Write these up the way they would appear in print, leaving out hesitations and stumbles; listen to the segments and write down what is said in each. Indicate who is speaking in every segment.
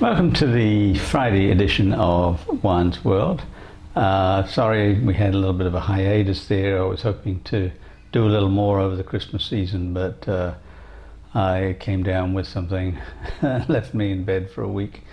Speaker 1: Welcome to the Friday edition of Wine's World. Sorry we had a little bit of a hiatus there. I was hoping to do a little more over the Christmas season, but I came down with something left me in bed for a week.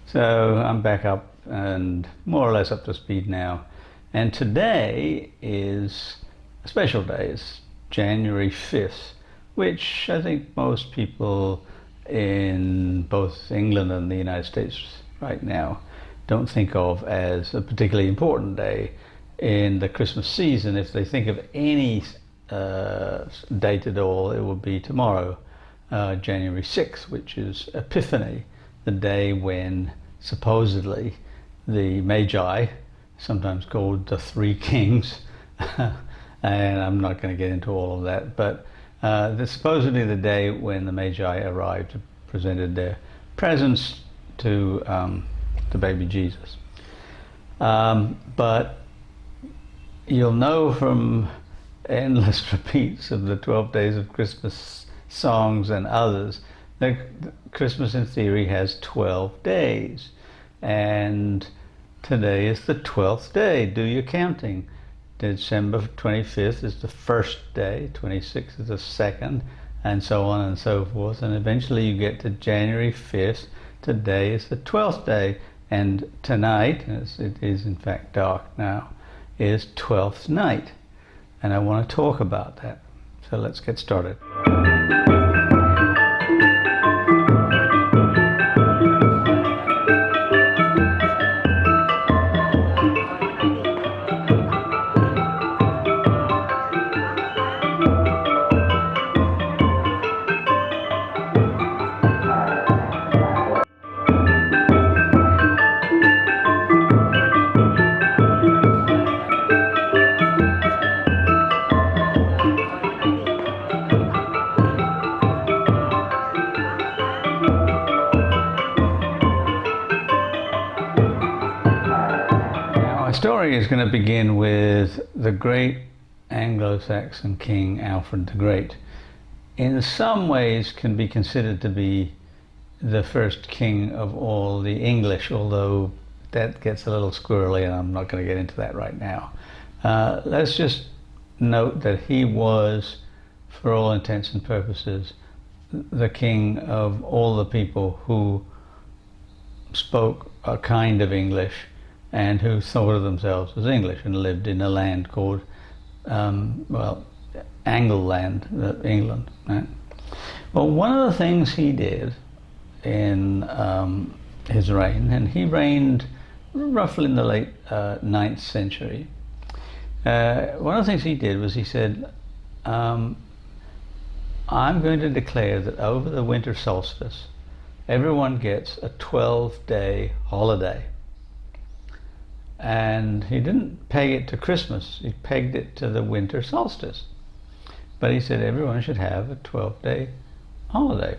Speaker 1: So I'm back up and more or less up to speed now. And today is a special day. It's January 5th, which I think most people in both England and the United States right now don't think of as a particularly important day in the Christmas season. If they think of any date at all, it will be tomorrow, January 6th, which is Epiphany, the day when supposedly the Magi, sometimes called the Three Kings, and I'm not going to get into all of that, but this supposedly the day when the Magi arrived and presented their presents to the baby Jesus. But you'll know from endless repeats of the 12 Days of Christmas songs and others that Christmas in theory has 12 days. And today is the 12th day. Do your counting. December 25th is the first day, 26th is the second, and so on and so forth. And eventually you get to January 5th. Today is the 12th day. And tonight, as it is in fact dark now, is 12th night. And I want to talk about that. So let's get started. Story is going to begin with the great Anglo-Saxon king Alfred the Great. In some ways can be considered to be the first king of all the English, although that gets a little squirrely and I'm not going to get into that right now. Let's just note that he was, for all intents and purposes, the king of all the people who spoke a kind of English and who thought of themselves as English and lived in a land called, Angleland, England. Right? Well, one of the things he did in his reign, and he reigned roughly in the late 9th century, one of the things he did was he said, I'm going to declare that over the winter solstice, everyone gets a 12-day holiday. And he didn't peg it to Christmas, he pegged it to the winter solstice. But he said everyone should have a 12-day holiday.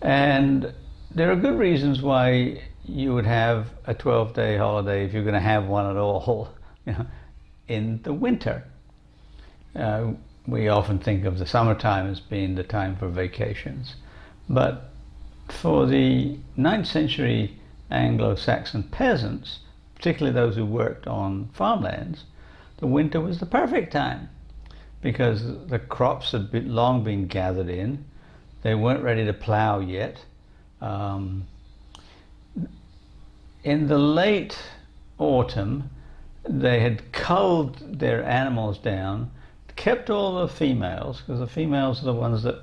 Speaker 1: And there are good reasons why you would have a 12-day holiday if you're going to have one at all, in the winter. We often think of the summertime as being the time for vacations. But for the 9th century Anglo-Saxon peasants, particularly those who worked on farmlands, the winter was the perfect time because the crops had long been gathered in. They weren't ready to plow yet. In the late autumn, they had culled their animals down, kept all the females, because the females are the ones that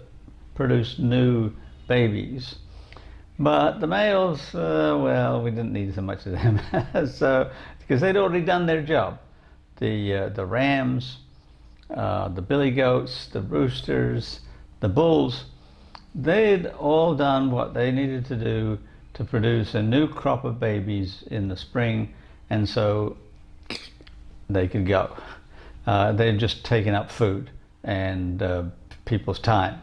Speaker 1: produce new babies. But the males, we didn't need so much of them, because they'd already done their job. The rams, the billy goats, the roosters, the bulls, they'd all done what they needed to do to produce a new crop of babies in the spring, and so they could go. They'd just taken up food and people's time,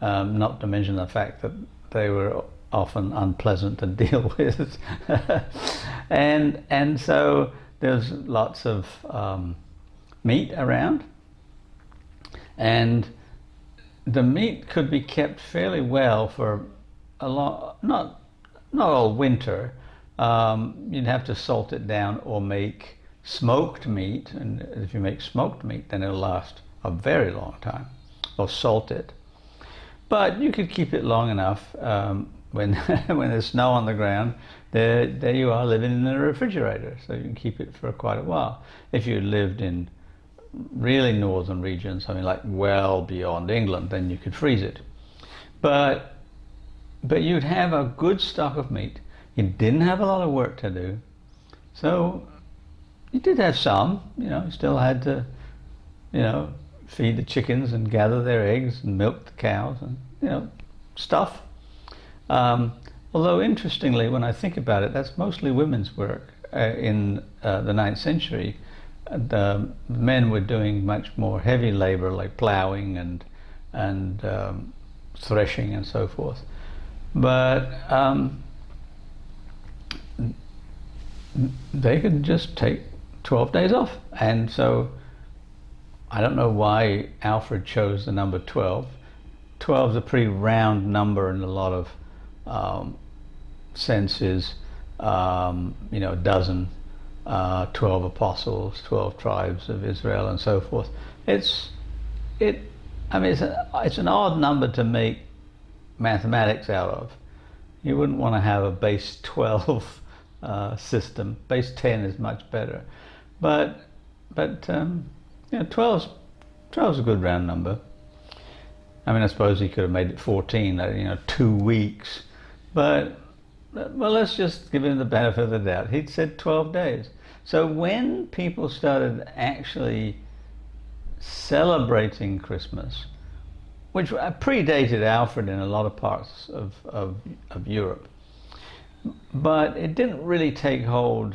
Speaker 1: not to mention the fact that they were often unpleasant to deal with. and so there's lots of meat around, and the meat could be kept fairly well for a long, not not all winter. You'd have to salt it down or make smoked meat, and if you make smoked meat, then it'll last a very long time, or salt it. But you could keep it long enough when when there's snow on the ground. There you are living in a refrigerator, so you can keep it for quite a while. If you lived in really northern regions, I mean like well beyond England, then you could freeze it. But you'd have a good stock of meat. You didn't have a lot of work to do, so you did have some. You still had to, feed the chickens and gather their eggs and milk the cows and stuff. Although interestingly, when I think about it, that's mostly women's work. In the 9th century, the men were doing much more heavy labor, like plowing and threshing and so forth. But they could just take 12 days off. And so I don't know why Alfred chose the number 12. 12 is a pretty round number in a lot of senses. A dozen, 12 apostles, 12 tribes of Israel, and so forth. It's an odd number to make mathematics out of. You wouldn't want to have a base 12 system. Base 10 is much better, but 12's a good round number. I suppose he could have made it 14, 2 weeks, but well, let's just give him the benefit of the doubt. He'd said 12 days. So when people started actually celebrating Christmas, which predated Alfred in a lot of parts of Europe, but it didn't really take hold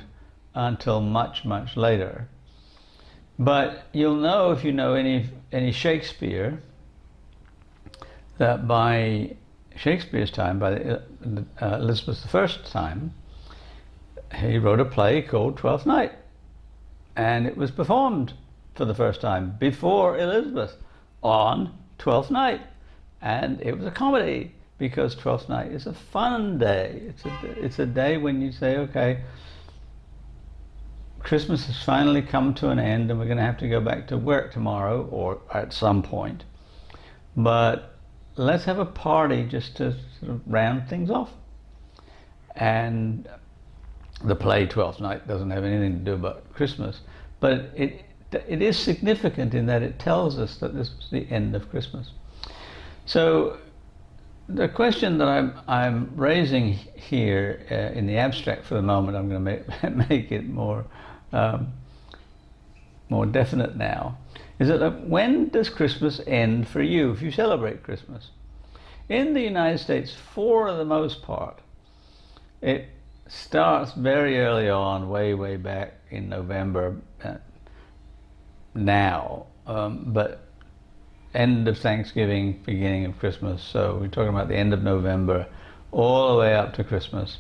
Speaker 1: until much, much later. But you'll know, if you know any Shakespeare, that by Shakespeare's time, by Elizabeth I's time, he wrote a play called Twelfth Night, and it was performed for the first time before Elizabeth on Twelfth Night, and it was a comedy, because Twelfth Night is a fun day. It's a day when you say, okay, Christmas has finally come to an end, and we're going to have to go back to work tomorrow or at some point, but let's have a party just to sort of round things off. And the play Twelfth Night doesn't have anything to do about Christmas, but it is significant in that it tells us that this was the end of Christmas. So the question that I'm raising here in the abstract for the moment, I'm going to make it more definite now, is that when does Christmas end for you if you celebrate Christmas? In the United States, for the most part, it starts very early on, way back in November now, but end of Thanksgiving, beginning of Christmas. So we're talking about the end of November all the way up to Christmas.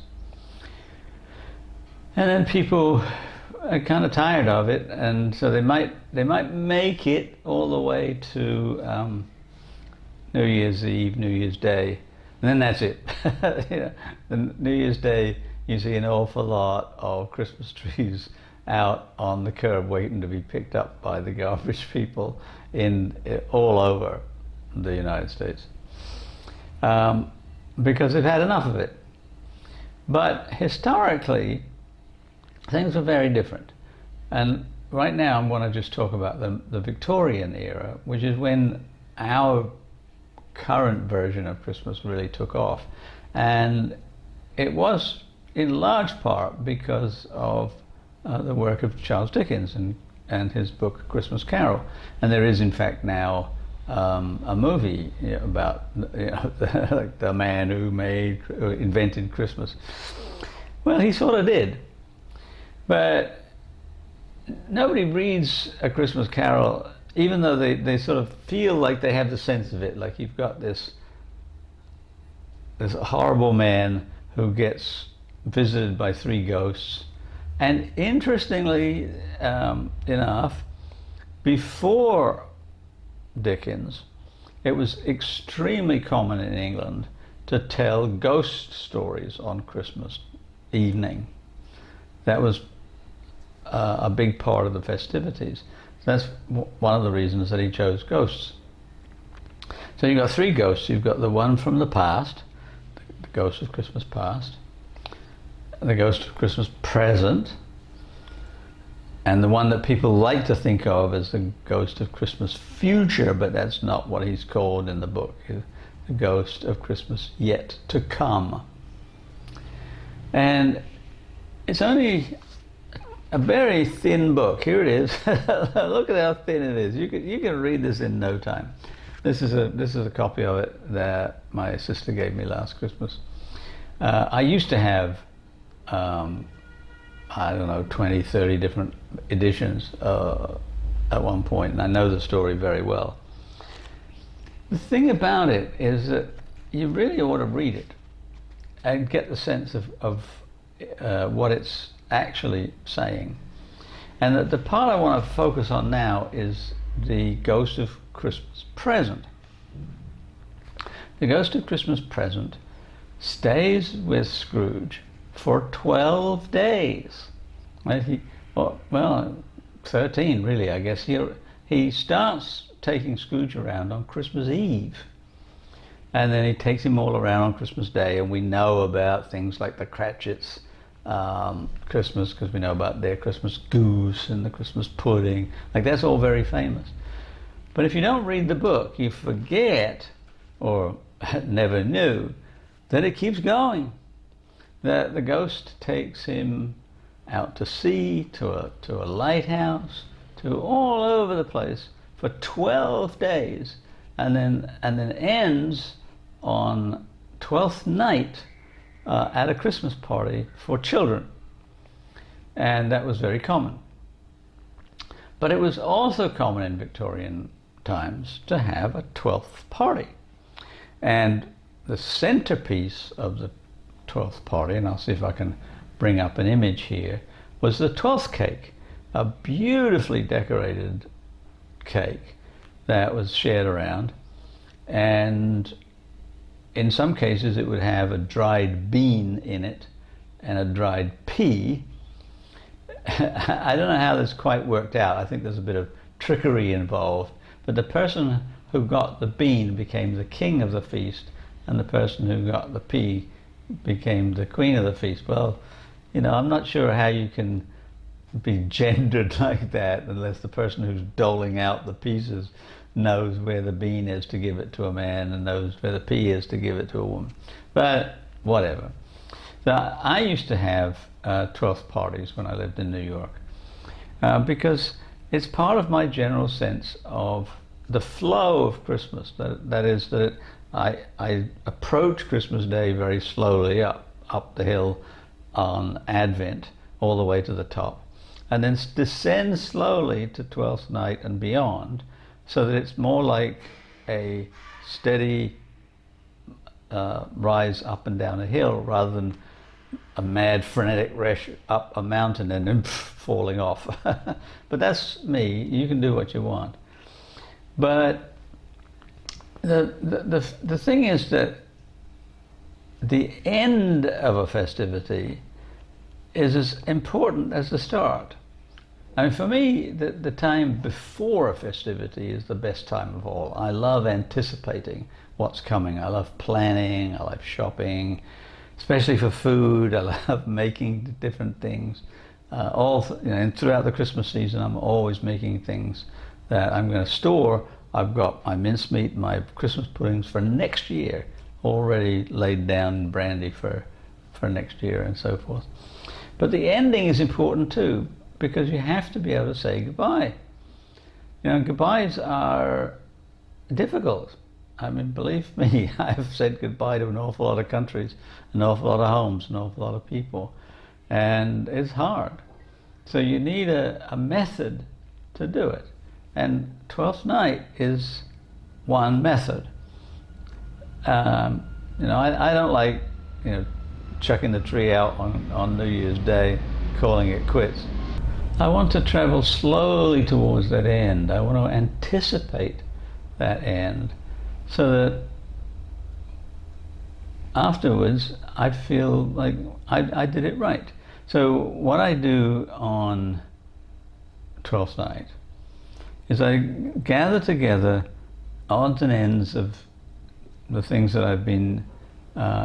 Speaker 1: And then people are kind of tired of it, and so they might make it all the way to New Year's Eve, New Year's Day, and then that's it. The New Year's Day, you see an awful lot of Christmas trees out on the curb waiting to be picked up by the garbage people all over the United States, because they've had enough of it. But historically, things were very different. And right now I'm going to just talk about the Victorian era, which is when our current version of Christmas really took off. And it was in large part because of the work of Charles Dickens and his book Christmas Carol. And there is in fact now a movie about like the man who invented Christmas. Well, he sort of did. But nobody reads A Christmas Carol, even though they sort of feel like they have the sense of it. Like you've got this horrible man who gets visited by 3 ghosts. And interestingly enough, before Dickens, it was extremely common in England to tell ghost stories on Christmas evening. That was a big part of the festivities. That's one of the reasons that he chose ghosts. So you've got three ghosts. You've got the one from the past, the ghost of Christmas past, the ghost of Christmas present, and the one that people like to think of as the ghost of Christmas future, but that's not what he's called in the book. The ghost of Christmas yet to come. And it's only a very thin book. Here it is. Look at how thin it is. You can read this in no time. This is a copy of it that my sister gave me last Christmas. I used to have I don't know, 20, 30 different editions at one point, and I know the story very well. The thing about it is that you really ought to read it and get the sense of what it's actually saying. And the part I want to focus on now is the Ghost of Christmas Present. The Ghost of Christmas Present stays with Scrooge for 12 days. Right? Well, 13 really, I guess. He starts taking Scrooge around on Christmas Eve. And then he takes him all around on Christmas Day, and we know about things like the Cratchits' Christmas, because we know about their Christmas goose and the Christmas pudding. Like, that's all very famous. But if you don't read the book, you forget, or never knew, that it keeps going. That the ghost takes him out to sea, to a lighthouse, to all over the place for 12 days, and then ends on Twelfth night at a Christmas party for children. And that was very common. But it was also common in Victorian times to have a 12th party. And the centerpiece of the 12th party, and I'll see if I can bring up an image here, was the 12th cake, a beautifully decorated cake that was shared around. And in some cases it would have a dried bean in it and a dried pea. I don't know how this quite worked out. I think there's a bit of trickery involved, but the person who got the bean became the king of the feast, and the person who got the pea became the queen of the feast. Well, you know, I'm not sure how you can be gendered like that unless the person who's doling out the pieces knows where the bean is to give it to a man and knows where the pea is to give it to a woman. But whatever. So I used to have 12th parties when I lived in New York because it's part of my general sense of the flow of Christmas. That is that I approach Christmas Day very slowly up the hill on Advent all the way to the top, and then descend slowly to 12th night and beyond, so that it's more like a steady rise up and down a hill rather than a mad frenetic rush up a mountain and then falling off. But that's me. You can do what you want. But the thing is that the end of a festivity is as important as the start. I mean, for me, the time before a festivity is the best time of all. I love anticipating what's coming. I love planning. I love shopping, especially for food. I love making different things. And throughout the Christmas season, I'm always making things that I'm going to store. I've got my mincemeat, my Christmas puddings for next year already laid down in brandy for next year and so forth. But the ending is important too, because you have to be able to say goodbye. You know, goodbyes are difficult. I mean, believe me, I've said goodbye to an awful lot of countries, an awful lot of homes, an awful lot of people, and it's hard. So you need a method to do it. And Twelfth Night is one method. I don't like, chucking the tree out on New Year's Day, calling it quits. I want to travel slowly towards that end. I want to anticipate that end, so that afterwards I feel like I did it right. So what I do on Twelfth night is I gather together odds and ends of the things that I've been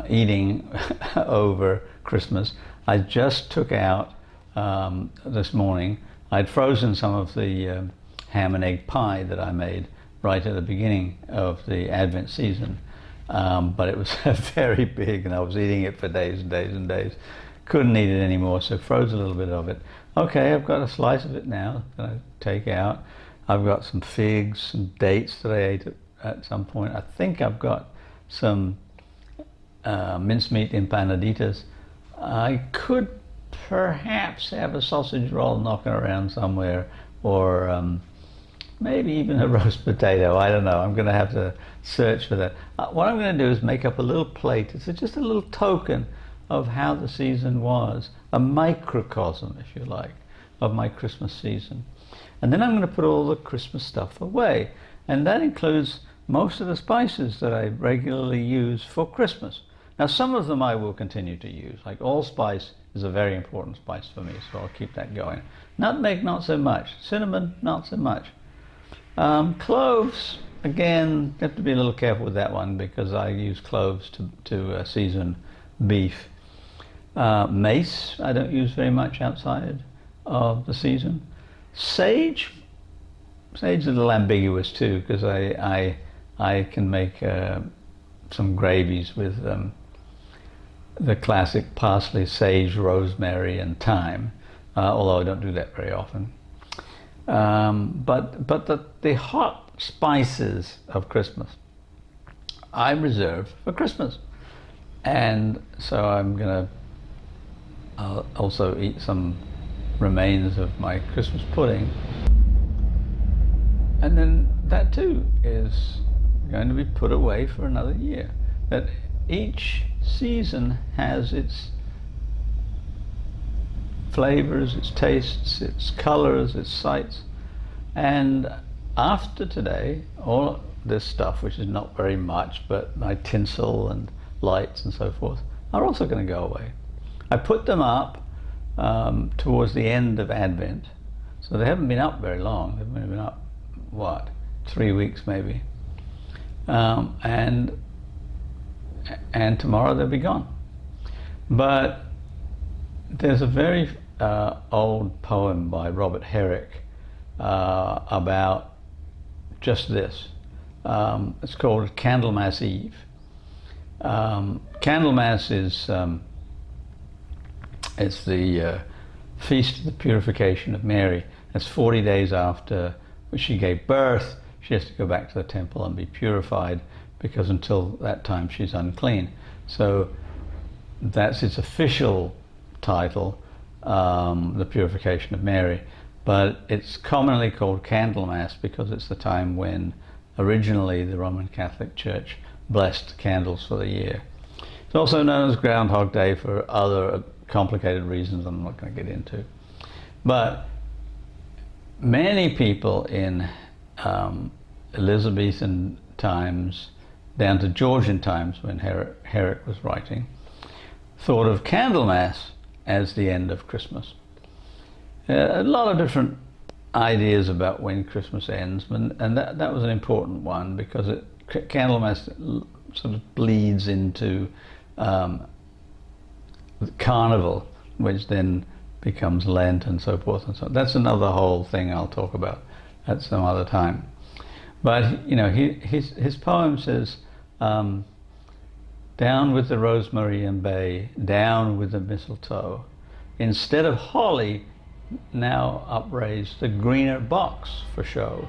Speaker 1: eating over Christmas. I just took out this morning. I'd frozen some of the ham and egg pie that I made right at the beginning of the Advent season, but it was very big and I was eating it for days and days and days. Couldn't eat it anymore, so froze a little bit of it. Okay, I've got a slice of it now that I take out. I've got some figs, some dates that I ate at some point. I think I've got some mincemeat empanaditas. I could perhaps have a sausage roll knocking around somewhere, or maybe even a roast potato. I don't know. I'm going to have to search for that. What I'm going to do is make up a little plate. It's just a little token of how the season was, a microcosm, if you like, of my Christmas season. And then I'm going to put all the Christmas stuff away. And that includes most of the spices that I regularly use for Christmas. Now, some of them I will continue to use. Like allspice is a very important spice for me, so I'll keep that going. Nutmeg, not so much. Cinnamon, not so much. Cloves, again, you have to be a little careful with that one because I use cloves to season beef. Mace, I don't use very much outside of the season. Sage is a little ambiguous too, because I can make some gravies with the classic parsley, sage, rosemary, and thyme, although I don't do that very often. But the hot spices of Christmas I reserve for Christmas, and so I'm gonna also eat some remains of my Christmas pudding. And then that too is going to be put away for another year. That each season has its flavors, its tastes, its colors, its sights. And after today, all this stuff, which is not very much, but my tinsel and lights and so forth, are also going to go away. I put them up towards the end of Advent, so they haven't been up very long. They've only been up, 3 weeks maybe, and tomorrow they'll be gone. But there's a very old poem by Robert Herrick about just this. It's called Candlemas Eve. Candlemas is it's the feast of the purification of Mary. It's 40 days after she gave birth. She has to go back to the temple and be purified, because until that time she's unclean. So that's its official title, the purification of Mary. But it's commonly called Candlemas because it's the time when originally the Roman Catholic Church blessed candles for the year. It's also known as Groundhog Day for other complicated reasons I'm not going to get into. But many people in Elizabethan times, down to Georgian times when Herrick was writing, thought of Candlemas as the end of Christmas. A lot of different ideas about when Christmas ends, and that was an important one, because Candlemas sort of bleeds into Carnival, which then becomes Lent and so forth and so on. That's another whole thing I'll talk about at some other time. But you know, his poem says, down with the rosemary and bay, down with the mistletoe. Instead of holly, now upraised the greener box for show.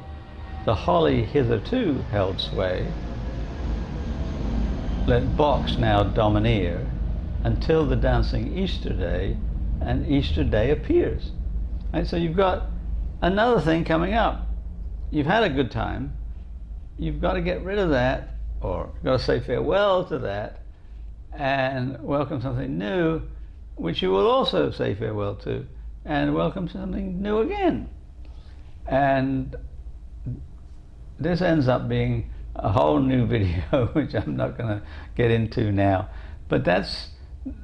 Speaker 1: The holly hitherto held sway. Let box now domineer until the dancing Easter day, and Easter day appears. Right? So you've got another thing coming up. You've had a good time. You've got to get rid of that, or you've got to say farewell to that, and welcome something new, which you will also say farewell to, and welcome something new again. And this ends up being a whole new video, which I'm not going to get into now. But that's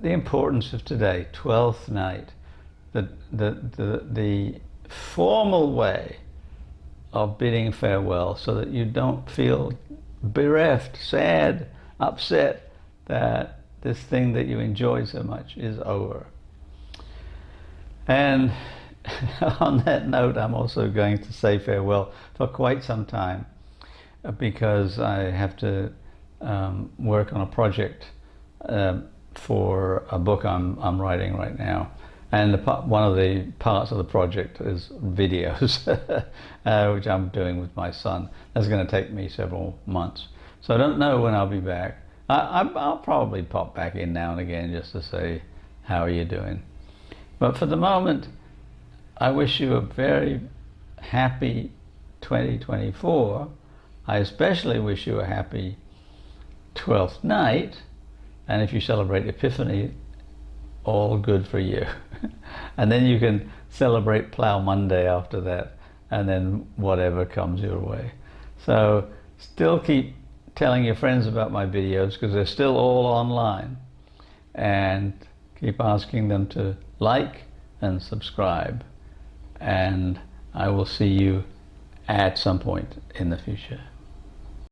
Speaker 1: the importance of today, 12th night. The formal way of bidding farewell so that you don't feel bereft, sad, upset that this thing that you enjoy so much is over. And on that note, I'm also going to say farewell for quite some time because I have to work on a project for a book I'm writing right now. And one of the parts of the project is videos, which I'm doing with my son. That's going to take me several months. So I don't know when I'll be back. I'll probably pop back in now and again just to say, how are you doing? But for the moment, I wish you a very happy 2024. I especially wish you a happy 12th night. And if you celebrate Epiphany, all good for you. And then you can celebrate Plough Monday after that, and then whatever comes your way. So still keep telling your friends about my videos because they're still all online, and keep asking them to like and subscribe, and I will see you at some point in the future.